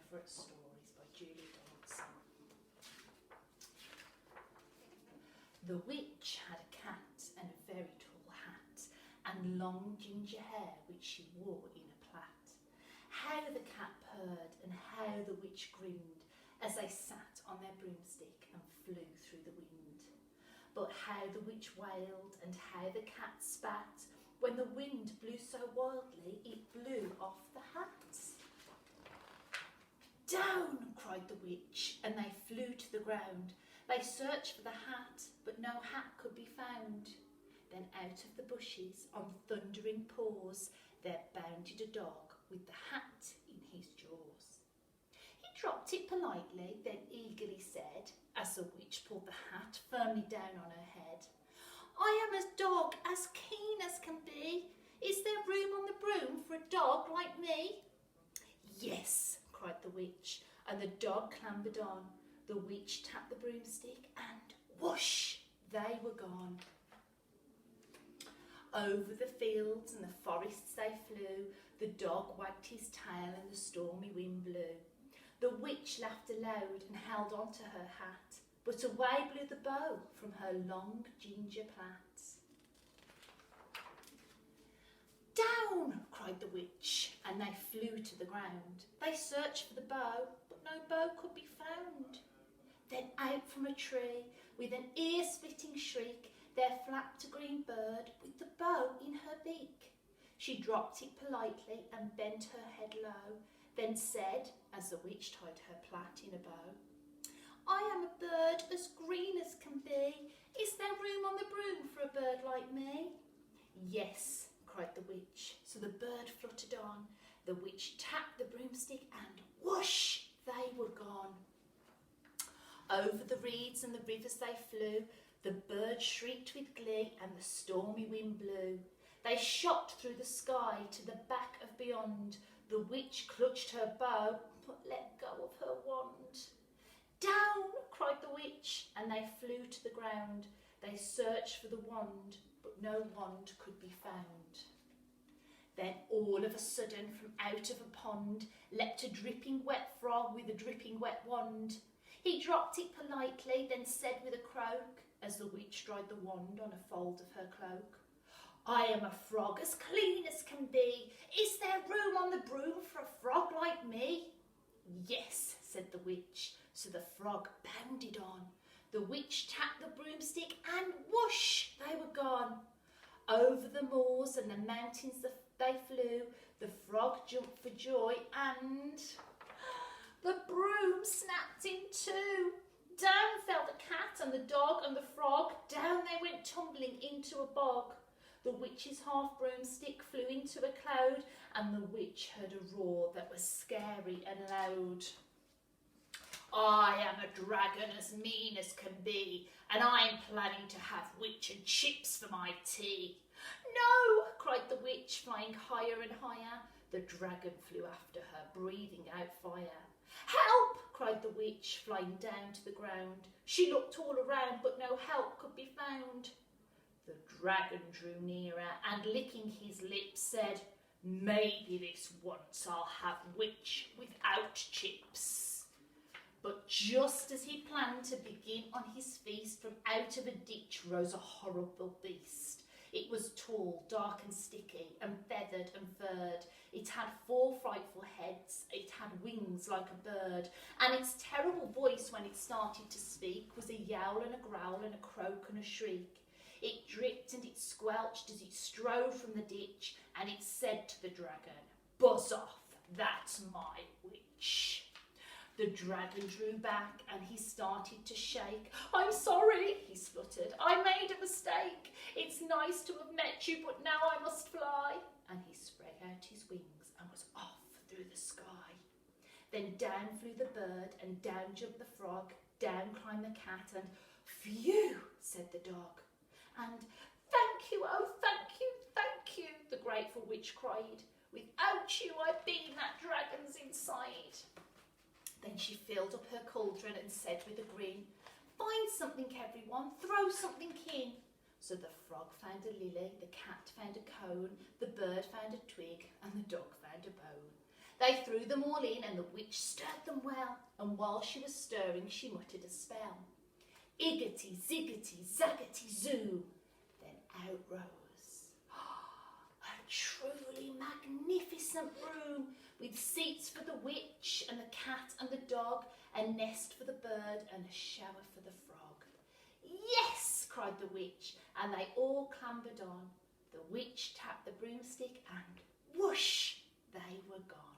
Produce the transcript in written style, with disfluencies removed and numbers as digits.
Favourite Stories by Julie Donaldson. The witch had a cat and a very tall hat, and long ginger hair which she wore in a plait. How the cat purred and how the witch grinned as they sat on their broomstick and flew through the wind. But how the witch wailed and how the cat spat when the wind blew so wildly it blew off the hat. Down, cried the witch, and they flew to the ground. They searched for the hat, but no hat could be found. Then out of the bushes, on thundering paws, there bounded a dog with the hat in his jaws. He dropped it politely, then eagerly said, as the witch pulled the hat firmly down on her head, I am a dog as keen as can be. Is there room on the broom for a dog like me? Yes, cried the witch, and the dog clambered on. The witch tapped the broomstick and whoosh, they were gone. Over the fields and the forests they flew, the dog wagged his tail and the stormy wind blew. The witch laughed aloud and held on to her hat, but away blew the bow from her long ginger plait. Down, cried the witch, and they flew to the ground. They searched for the bow, but no bow could be found. Then out from a tree, with an ear-splitting shriek, there flapped a green bird with the bow in her beak. She dropped it politely and bent her head low, then said, as the witch tied her plait in a bow, I am a bird as green as can be. Is there room on the broom for a bird like me? Yes, cried the witch. So the bird fluttered on. The witch tapped the broomstick and whoosh, they were gone. Over the reeds and the rivers they flew. The bird shrieked with glee and the stormy wind blew. They shot through the sky to the back of beyond. The witch clutched her bow but let go of her wand. Down, cried the witch, and they flew to the ground. They searched for the wand, but no wand could be found. Then all of a sudden from out of a pond leapt a dripping wet frog with a dripping wet wand. He dropped it politely, then said with a croak, as the witch dried the wand on a fold of her cloak, I am a frog as clean as can be. Is there room on the broom for a frog like me? Yes, said the witch. So the frog bounded on. The witch tapped the broomstick and whoosh, they were gone. Over the moors and the mountains they flew. The frog jumped for joy and the broom snapped in two. Down fell the cat and the dog and the frog. Down they went tumbling into a bog. The witch's half broomstick flew into a cloud, and the witch heard a roar that was scary and loud. I am a dragon as mean as can be, and I'm planning to have witch and chips for my tea. No, cried the witch, flying higher and higher. The dragon flew after her, breathing out fire. Help, cried the witch, flying down to the ground. She looked all around, but no help could be found. The dragon drew nearer and, licking his lips, said, Maybe this once I'll have witch without chips. But just as he planned to begin on his feast, from out of a ditch rose a horrible beast. It was tall, dark and sticky, and feathered and furred. It had 4 frightful heads, it had wings like a bird, and its terrible voice when it started to speak was a yowl and a growl and a croak and a shriek. It dripped and it squelched as it strode from the ditch, and it said to the dragon, Buzz off, that's my witch. The dragon drew back and he started to shake. I'm sorry, he spluttered. I made a mistake. It's nice to have met you, but now I must fly. And he spread out his wings and was off through the sky. Then down flew the bird and down jumped the frog. Down climbed the cat and phew, said the dog. And thank you, oh thank you, the grateful witch cried. Without you I'd been that dragon's inside. Then she filled up her cauldron and said with a grin, Find something, everyone, throw something in. So the frog found a lily, the cat found a cone, the bird found a twig, and the dog found a bone. They threw them all in, and the witch stirred them well, and while she was stirring, she muttered a spell. Iggity, ziggity, zaggity, zoo. Then out rose a truly magnificent room, with seats for the witch and the cat and the dog, a nest for the bird and a shower for the frog. Yes, cried the witch, and they all clambered on. The witch tapped the broomstick and whoosh, they were gone.